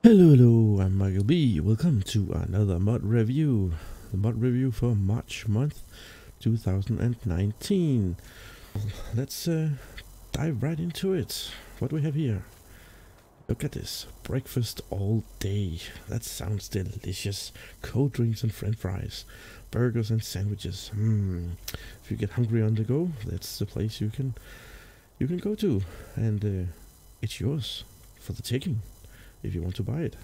Hello, I'm Michael B. Welcome to another mod review. The mod review for March month 2019. Let's dive right into it. What do we have here? Look at this. Breakfast all day. That sounds delicious. Cold drinks and french fries. Burgers and sandwiches. If you get hungry on the go, that's the place you can go to. And it's yours for the taking if you want to buy it.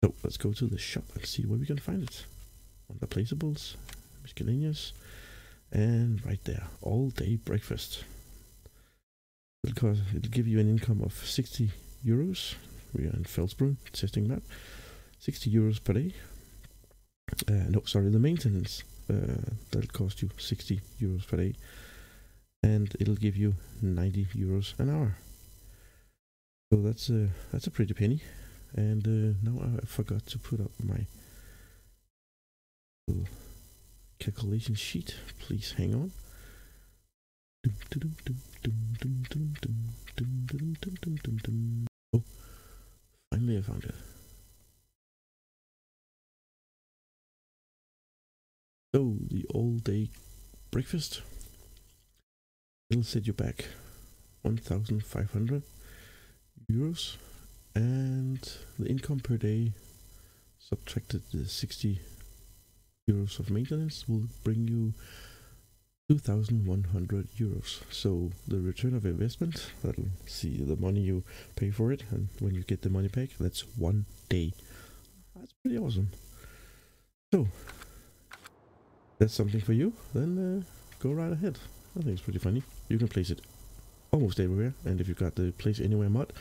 So let's go to the shop and see where we can find it. On the placeables, miscellaneous, and right there, all day breakfast. It'll give you an income of 60 euros. We are in Flagpower testing that. 60 euros per day. No, sorry, the maintenance that'll cost you 60 euros per day, and it'll give you 90 euros an hour. So that's a pretty penny. And now I forgot to put up my little calculation sheet. Please hang on. Oh, finally I found it. So the all-day breakfast will set you back 1,500 euros, and the income per day subtracted the 60 euros of maintenance will bring you 2,100 euros. So the return of investment, that'll see the money you pay for it, and when you get the money back, that's 1 day. That's pretty awesome. So that's something for you, then go right ahead. I think it's pretty funny. You can place it almost everywhere, and if you got the place anywhere mod,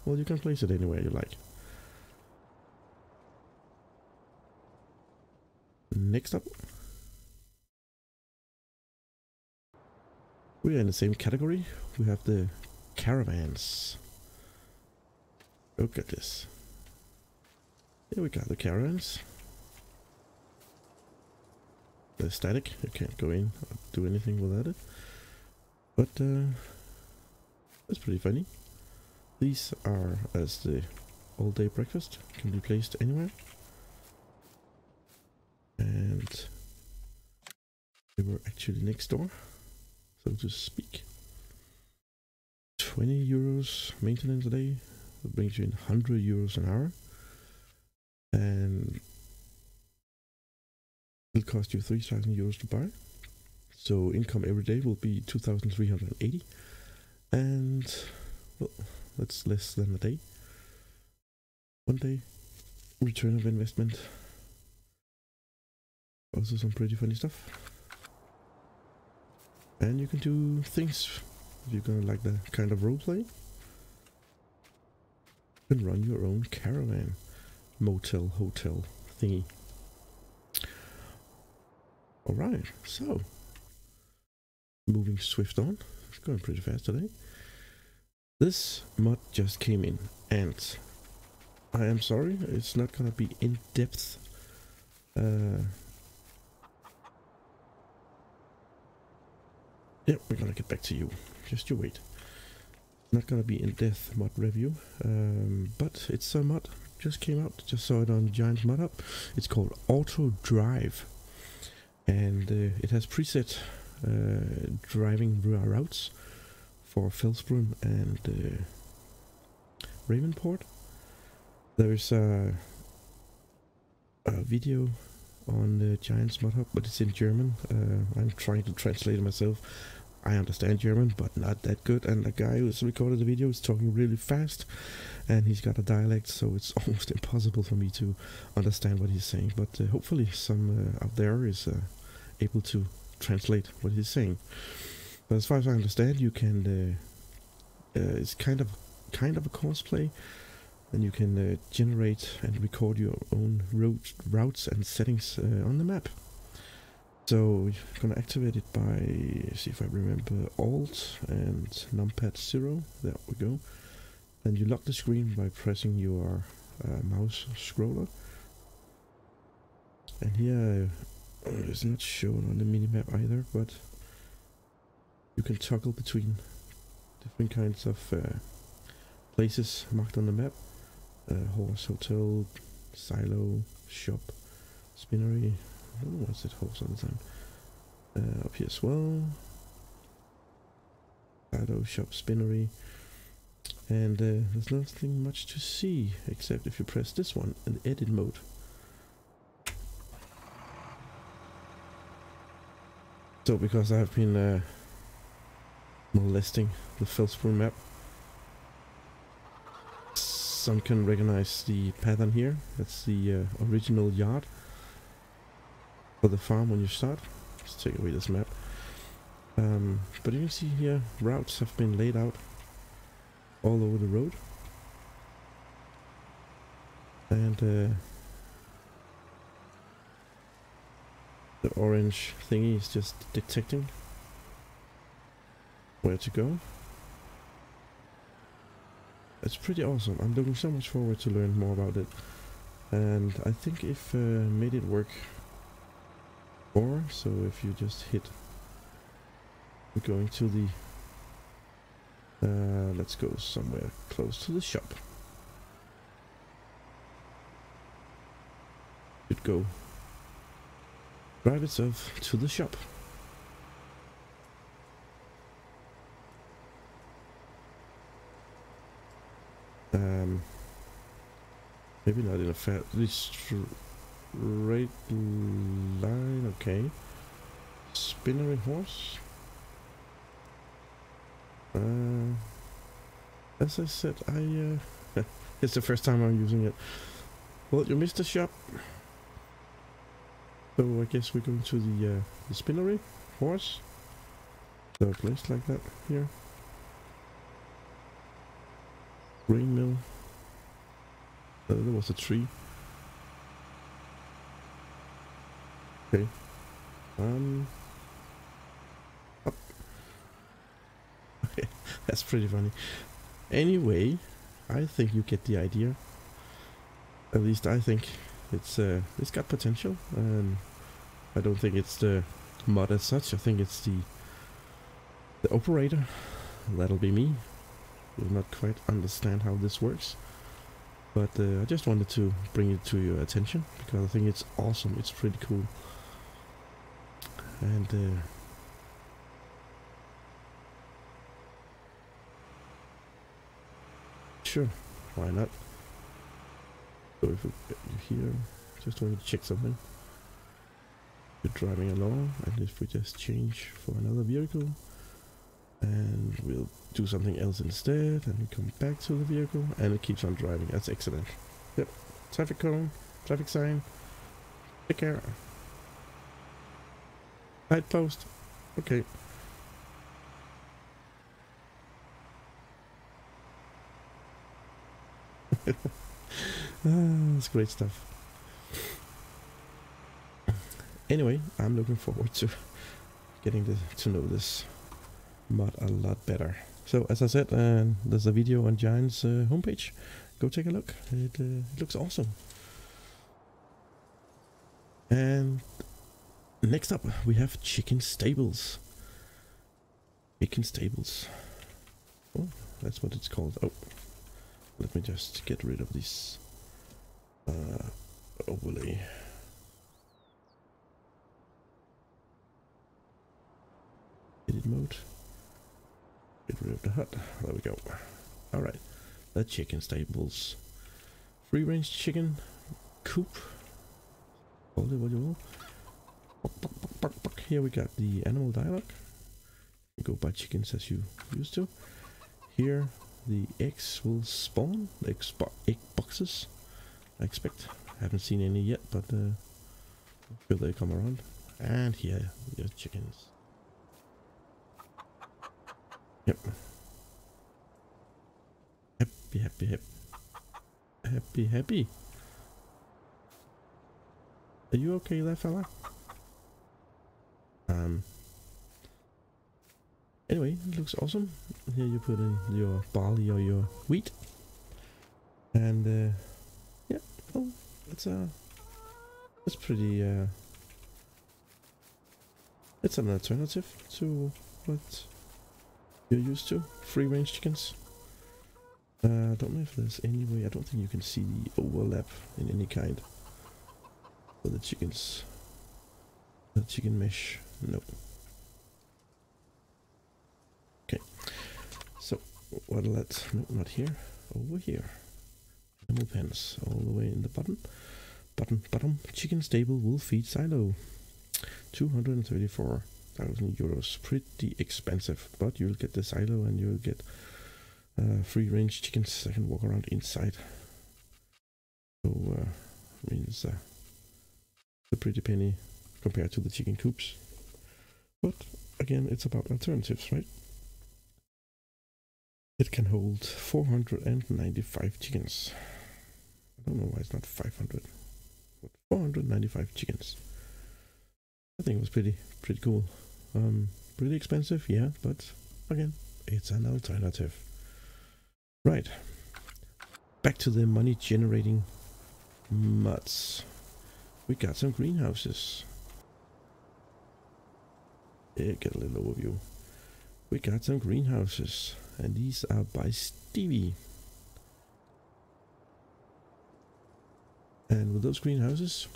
well, you can place it anywhere you like. Next up, we are in the same category. We have the caravans. Look at this. Here we got the caravans. They're static. You can't go in or do anything without it. But that's pretty funny. These are as the all-day breakfast. Can be placed anywhere. And they were actually next door, so to speak. 20 euros maintenance a day. That brings you in 100 euros an hour. And it'll cost you 3,000 euros to buy. So income every day will be 2,380. And, well, that's less than a day. 1 day. Return of investment. Also some pretty funny stuff. And you can do things if you're gonna like the kind of roleplay. You can run your own caravan, motel, hotel thingy. Alright, so moving swift on. It's going pretty fast today. This mod just came in, and I am sorry, it's not gonna be in depth. Yeah, we're gonna get back to you. Just you wait. Not gonna be in-depth mod review, but it's a mod. Just came out. Just saw it on Giant's mod up. It's called UltraDrive, and it has preset driving routes for Flagpower and Ravenport. There's a video on the Giant's mod hub, but it's in German. I'm trying to translate it myself. I understand German, but not that good, and the guy who's recorded the video is talking really fast, and he's got a dialect, so it's almost impossible for me to understand what he's saying, but hopefully some out there is able to translate what he's saying. But as far as I understand, you can it's kind of a cosplay, and you can generate and record your own routes and settings on the map. So you're gonna activate it by, see if I remember, Alt and numpad 0. There we go. Then you lock the screen by pressing your mouse scroller. And here it's not shown on the minimap either, but you can toggle between different kinds of places marked on the map. Horse, hotel, silo, shop, spinnery. I don't know why it said horse all the time. Up here as well. Silo, shop, spinnery. And there's nothing much to see except if you press this one in the edit mode. So because I have been molesting the Felspool map, some can recognize the pattern here. That's the original yard for the farm when you start. Let's take away this map. But you can see here routes have been laid out all over the road, and the orange thingy is just detecting where to go. It's pretty awesome. I'm looking so much forward to learn more about it, and I think if made it work more. So if you just hit, we're going to the let's go somewhere close to the shop. Should go drive itself to the shop. Maybe not in a fairly straight line. Okay. Spinnery horse. As I said, it's the first time I'm using it. Well, you missed the shop. So I guess we're going to the spinnery horse. So a place like that here. Grain mill. There was a tree. Okay. Up. Okay, that's pretty funny. Anyway, I think you get the idea. At least I think it's got potential, and I don't think it's the mod as such. I think it's the operator. That'll be me. Will not quite understand how this works, but I just wanted to bring it to your attention because I think it's awesome. It's pretty cool, and sure, why not? So if we get you here, just wanted to check something. You're driving along, and if we just change for another vehicle, and we'll do something else instead, and we come back to the vehicle, and it keeps on driving. That's excellent. Yep. Traffic cone, traffic sign. Take care. Light post. Okay. That's great stuff. Anyway, I'm looking forward to getting to know this mod a lot better. So as I said, there's a video on Giant's homepage. Go take a look. It looks awesome. And next up we have chicken stables. Chicken stables. Oh, that's what it's called. Oh, let me just get rid of this overlay. Edit mode. Get rid of the hut. There we go. Alright. The chicken stables. Free range chicken coop. Call it what you will. Here we got the animal dialogue. You go buy chickens as you used to. Here the eggs will spawn. The egg boxes, I expect. I haven't seen any yet, but I'm sure they come around. And here your chickens. Yep. Happy, happy, happy. Happy, happy. Are you okay there, fella? Anyway, it looks awesome. Here you put in your barley or your wheat. And yeah, well, that's pretty it's an alternative to what you're used to. Free range chickens. I don't know if there's any way. I don't think you can see the overlap in any kind for the chickens. The chicken mesh. No. Okay. So what'll that? No, not here. Over here. Animal pens all the way in the bottom. Bottom. Chicken stable will feed silo. 234,000 euros. Pretty expensive, but you'll get the silo and you'll get free range chickens that can walk around inside. So I mean it's a pretty penny compared to the chicken coops. But again, it's about alternatives, right? It can hold 495 chickens. I don't know why it's not 500, but 495 chickens. I think it was pretty cool. Pretty expensive, yeah, but again, it's an alternative. Right. Back to the money generating mods. We got some greenhouses. Yeah, get a little overview. We got some greenhouses, and these are by Stevie. And with those greenhouses,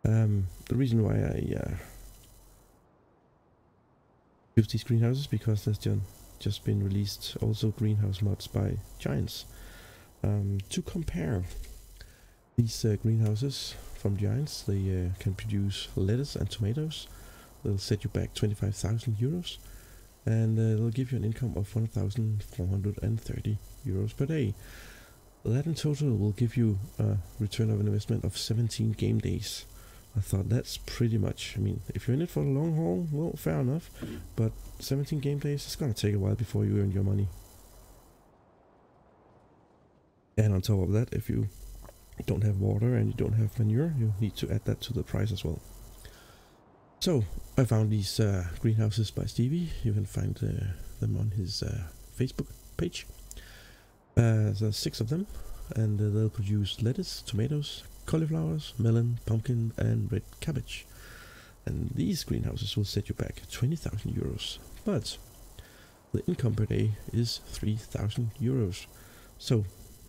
the reason why I use these greenhouses because there's just been released also greenhouse mods by Giants. To compare these greenhouses from Giants, they can produce lettuce and tomatoes. They'll set you back 25,000 euros, and they'll give you an income of 1,430 euros per day. That in total will give you a return of an investment of 17 game days. I thought that's pretty much, I mean, if you're in it for the long haul, well, fair enough, but 17 game days, it's gonna take a while before you earn your money. And on top of that, if you don't have water and you don't have manure, you need to add that to the price as well. So, I found these greenhouses by Stevie. You can find them on his Facebook page. There's 6 of them, and they'll produce lettuce, tomatoes, cauliflowers, melon, pumpkin, and red cabbage. And these greenhouses will set you back 20,000 euros. But the income per day is 3,000 euros. So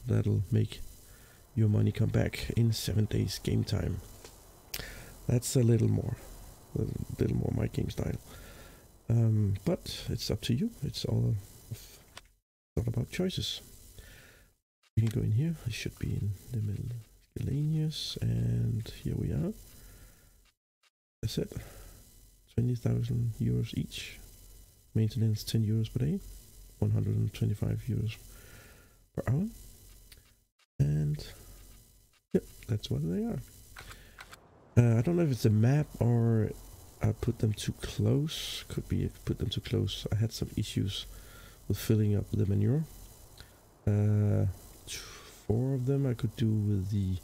that'll make your money come back in 7 days game time. That's a little more my game style. But it's up to you. It's all about choices. You can go in here. I should be in the middle. Lanius, and here we are. That's it. 20,000 euros each. Maintenance 10 euros per day. 125 euros per hour. And yep, that's what they are. I don't know if it's a map or I put them too close. Could be I put them too close. I had some issues with filling up the manure. 4 of them I could do with the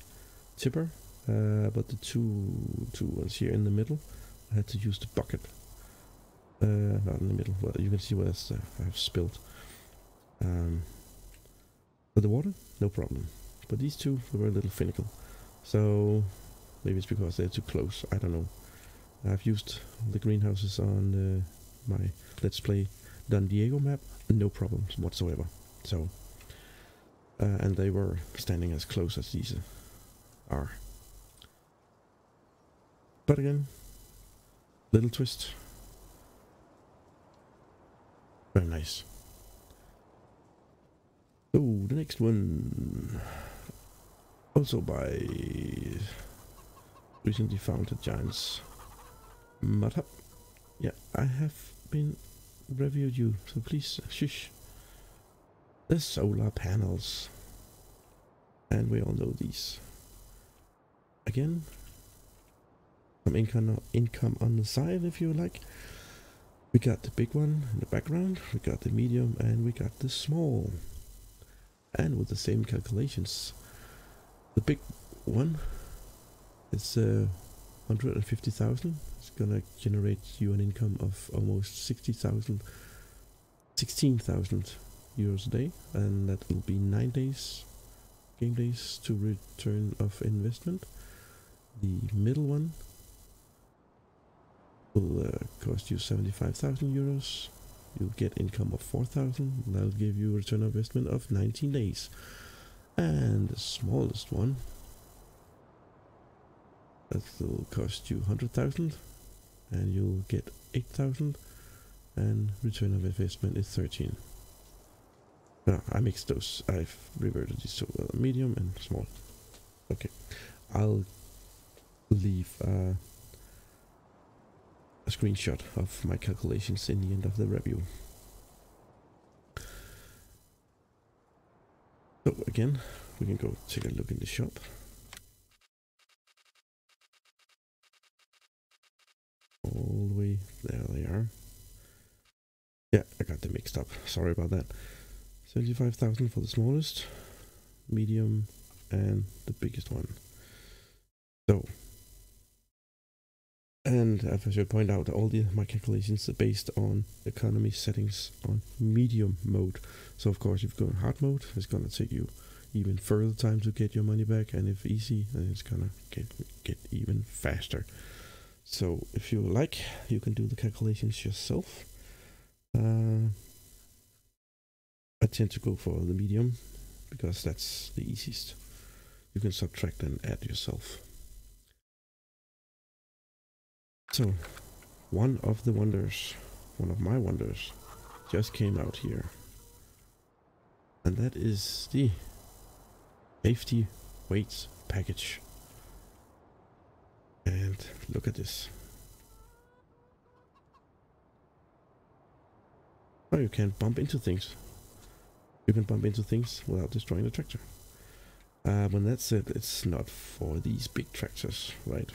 tipper, but the two ones here in the middle, I had to use the bucket. Not in the middle. Well, you can see what I have spilled. But the water, no problem. But these two were a little finical. So maybe it's because they're too close. I don't know. I've used the greenhouses on my Let's Play Don Diego map. No problems whatsoever. So. And they were standing as close as these are. But again, little twist. Very nice. So the next one, also by recently founded Giants Mod Hub. Yeah, I have been reviewed you, so please shush. The solar panels, and we all know these. Again, some income on the side if you like. We got the big one in the background, we got the medium, and we got the small. And with the same calculations, the big one is 150,000. It's gonna generate you an income of almost 16,000 euros a day, and that will be 9 days game days to return of investment. The middle one will cost you 75,000 euros, you'll get income of 4,000. That'll give you a return on investment of 19 days. And the smallest one, that will cost you 100,000, and you'll get 8,000, and return on investment is 13. No, I mixed those. I've reverted these to medium and small. Okay, I'll leave a screenshot of my calculations in the end of the review. So again, we can go take a look in the shop. All the way there they are. Yeah, I got them mixed up. Sorry about that. 75,000 for the smallest, medium, and the biggest one. So, and if I should point out, all my calculations are based on economy settings on medium mode. So of course, if you go in hard mode, it's gonna take you even further time to get your money back, and if easy, then it's gonna get even faster. So if you like, you can do the calculations yourself. I tend to go for the medium because that's the easiest. You can subtract and add yourself. So one of my wonders just came out here, and that is the safety weights package. And look at this. Oh, you can bump into things. You can bump into things without destroying the tractor. When that's said, it's not for these big tractors, right?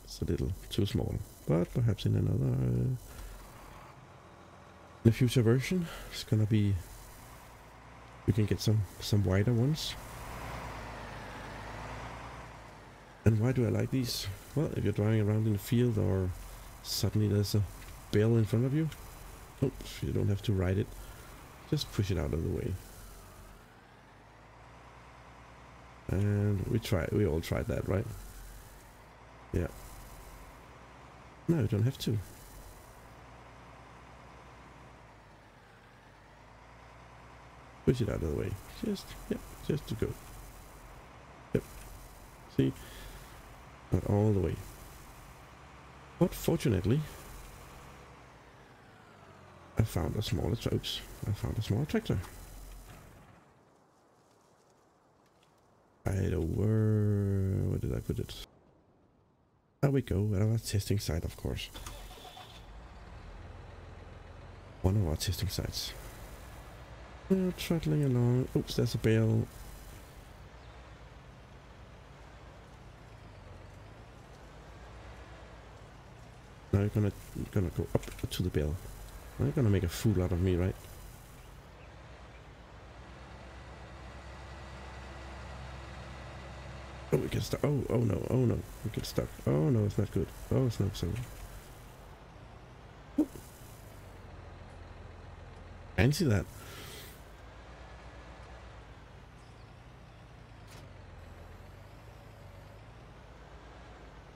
It's a little too small, but perhaps in another, in a future version, it's gonna be. You can get some wider ones. And why do I like these? Well, if you're driving around in the field or suddenly there's a bale in front of you, oops, you don't have to ride it. Just push it out of the way. And we all tried that, right? Yeah. No, you don't have to. Push it out of the way. Just to go. Yep. See? Not all the way. But fortunately, I found a smaller tractor. Where did I put it? There we go, at our testing site, of course. One of our testing sites. Traveling along. Oops, there's a bale. Now you're gonna go up to the bale. Now you're gonna make a fool out of me, right? Oh, we get stuck. Oh no, we get stuck. Oh no, it's not good. Oh, it's not so good. Oh. Fancy that.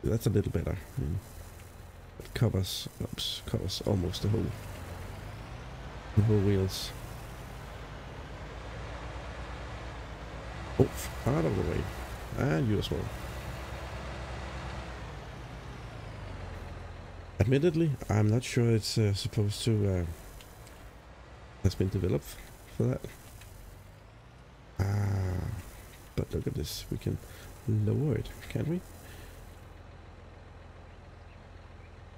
That's a little better. It covers almost the whole wheels. Oh, out of the way. And you as well. Admittedly, I'm not sure it's supposed to has been developed for that. But look at this. We can lower it, can't we?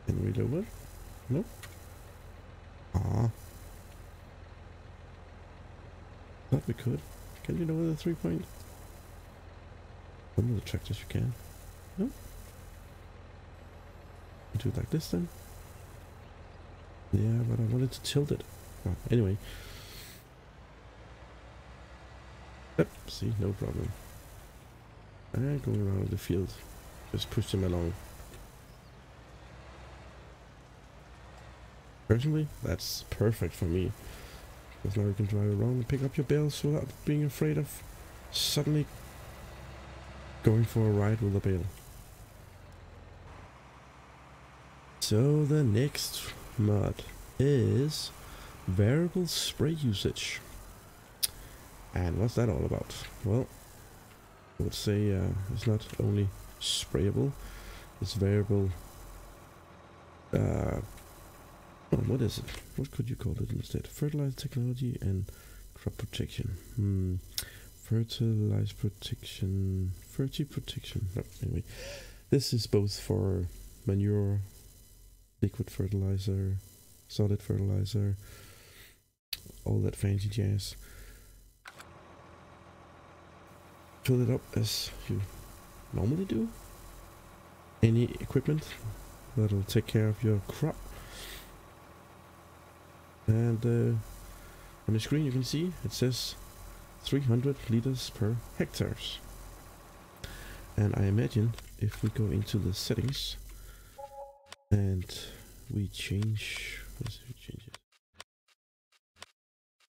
Can we lower it? No. Thought we could. Can you lower the 3-point? Some of the tractors you can. No? Do it like this then? Yeah, but I wanted to tilt it. Well, anyway. Yep, see, no problem. And going around the field. Just push them along. Personally, that's perfect for me. Because now you can drive around and pick up your bales without being afraid of suddenly going for a ride with a bale. So the next mod is variable spray usage. And what's that all about? Well, I would say it's not only sprayable, it's variable. What is it? What could you call it instead? Fertilizer technology and crop protection. Fertilizer protection. Fertility protection. No, anyway. This is both for manure, liquid fertilizer, solid fertilizer, all that fancy jazz. Fill it up as you normally do. Any equipment that'll take care of your crop. And on the screen you can see it says 300 liters per hectares. And I imagine if we go into the settings and we change, let's see if we change it.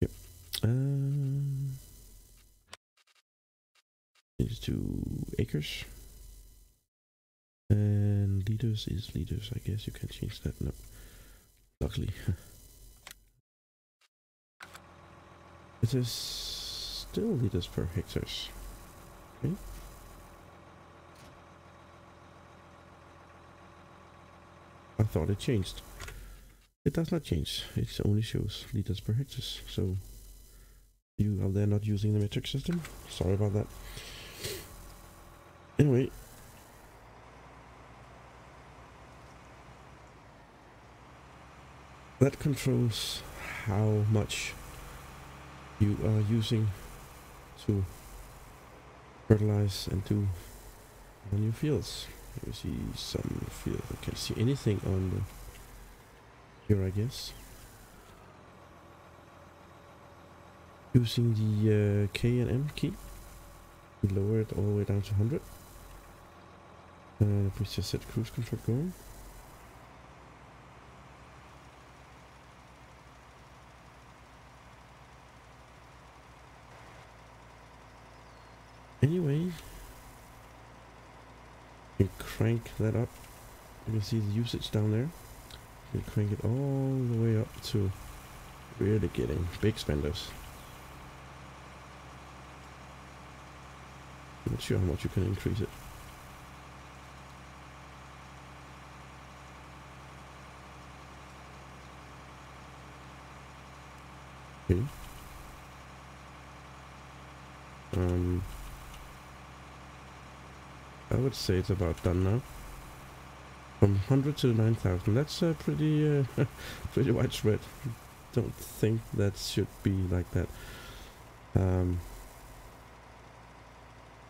Yep. Change to acres. And liters is liters. I guess you can change that. No, luckily. It is still liters per hectares. Okay. I thought it changed. It does not change. It only shows liters per hectares. So you out there not using the metric system, sorry about that. Anyway, that controls how much you are using to fertilize and do on your fields. You see some field. I can't see anything on the here, I guess. Using the K and M key, we lower it all the way down to 100. And if we just set cruise control going. Anyway, you can crank that up. You can see the usage down there. You can crank it all the way up to really getting big spenders. I'm not sure how much you can increase it. Okay. I would say it's about done now. From 100 to 9,000. That's pretty pretty widespread. Don't think that should be like that.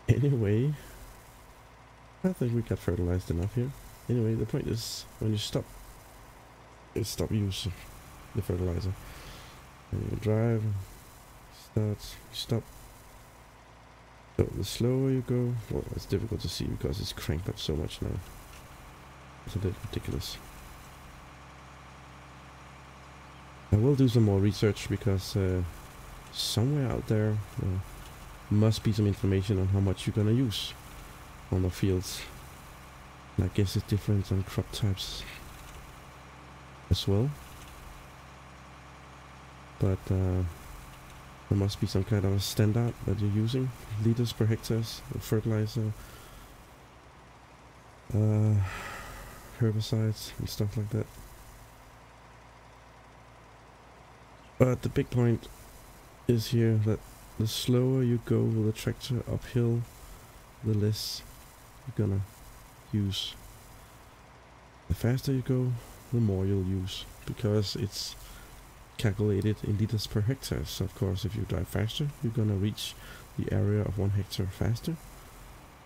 Anyway, I think we got fertilized enough here. Anyway, the point is when you stop using the fertilizer. And you drive, stop. So the slower you go, well, it's difficult to see because it's cranked up so much now. It's a little ridiculous. I will do some more research because somewhere out there must be some information on how much you're gonna use on the fields. And I guess it's different on crop types as well. But there must be some kind of a standard that you're using. Liters per hectares of fertilizer, herbicides and stuff like that. But the big point is here that the slower you go with the tractor uphill, the less you're gonna use. The faster you go, the more you'll use, because it's calculated in liters per hectare. So of course if you drive faster, you're gonna reach the area of 1 hectare faster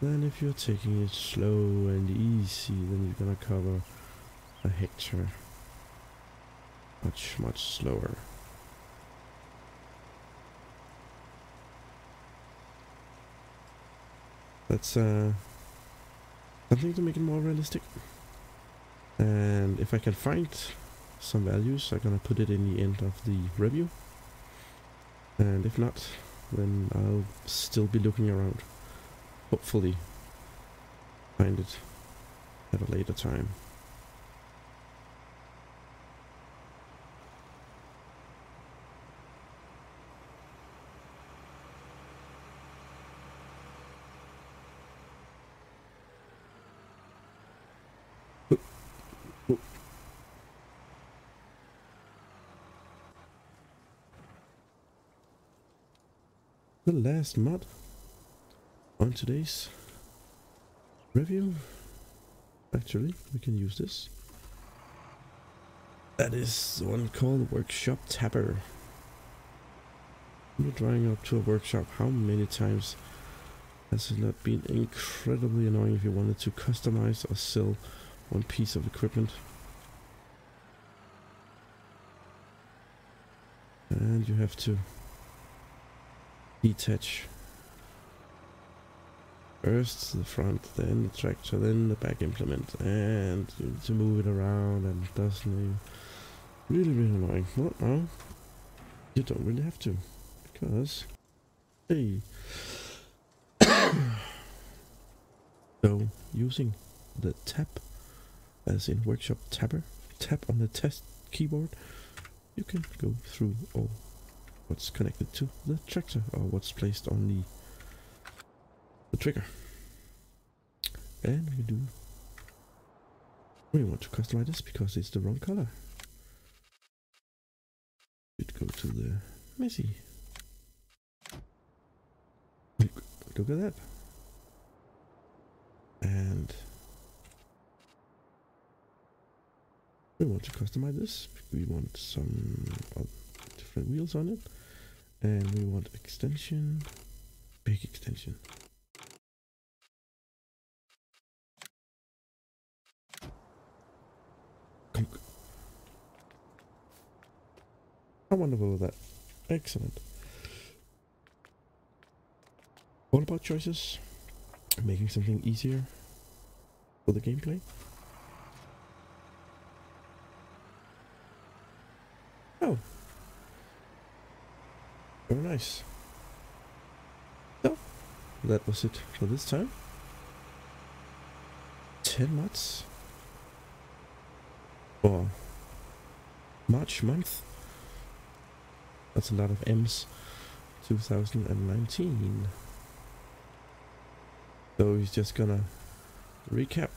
than if you're taking it slow and easy. Then you're gonna cover a hectare much slower. That's something to make it more realistic. And if I can find some values, I'm gonna put it in the end of the review. And if not, then I'll still be looking around. Hopefully find it at a later time. Oh. The last mod on today's review. Actually, we can use this. That is the one called Workshop Tapper. When you're driving up to a workshop, how many times has it not been incredibly annoying if you wanted to customize or sell one piece of equipment? And you have to detach first the front, then the tractor, then the back implement, and you need to move it around, and it doesn't really annoying. Well, now you don't really have to, because hey, so using the tab, as in Workshop Tapper, tap on the test keyboard, you can go through all what's connected to the tractor or what's placed on the trigger. And we want to customize this because it's the wrong color. We'd go to the messy. Look at that. And we want to customize this. We want some different wheels on it. And we want extension, big extension. How wonderful is that? Excellent. All about choices, making something easier for the gameplay. Oh, very nice. So, that was it for this time. 10 mods for March month. That's a lot of M's. 2019. So he's just gonna recap.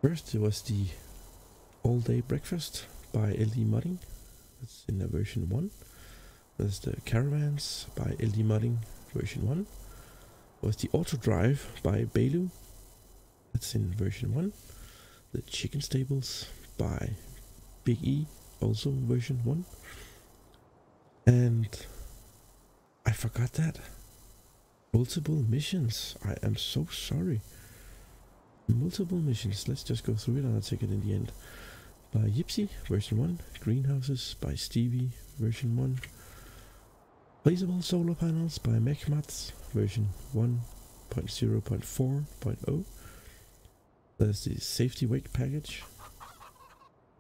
First, it was the all-day breakfast by LD Modding. That's in the version 1. There's the caravans by LD Modding version 1. Was the UltraDrive by Bailu. That's in version 1. The chicken stables by Big E, also version 1. And I forgot that. Multiple missions. I am so sorry. Multiple missions. Let's just go through it and I'll take it in the end. By Yipsy, version 1. Greenhouses by Stevie, version 1. Placeable solar panels by MechMats, version 1.0.4.0. There's the safety wake package.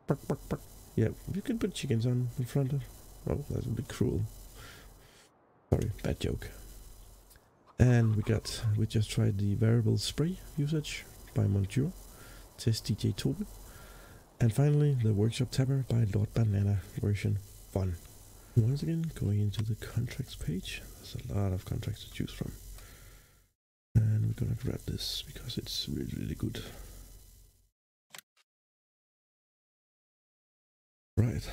Bark, bark, bark. Yeah, you can put chickens on in front of. Oh, that would be cruel. Sorry, bad joke. And we just tried the variable spray usage by Monjur, test DJ Toby. And finally, the Workshop Tapper by Lord Banana, version 1. Once again, going into the contracts page, there's a lot of contracts to choose from. And we're gonna grab this because it's really good. Right.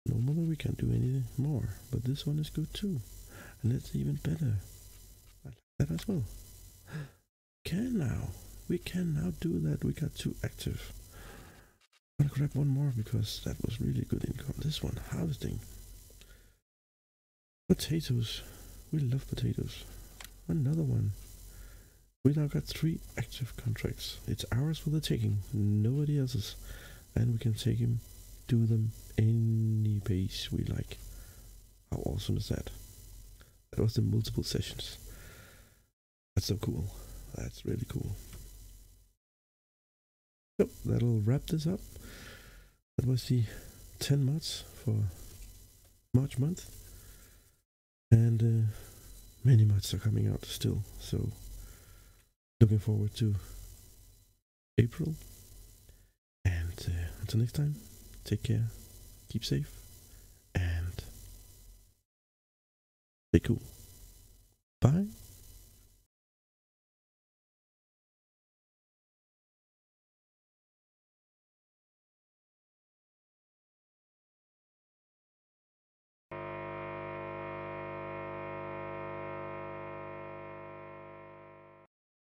Normally we can't do any more, but this one is good too. And it's even better. I like that as well. We can now do that. We got 2 active. I'm gonna grab one more because that was really good income. This one, harvesting. Potatoes. We love potatoes. Another one. We now got 3 active contracts. It's ours for the taking, nobody else's. And we can take him, do them any pace we like. How awesome is that? That was the multiple sessions. That's so cool. That's really cool. So that'll wrap this up. That was the 10 mods for March month. And many mods are coming out still. So looking forward to April. And until next time, take care, keep safe, and Stay cool. Bye.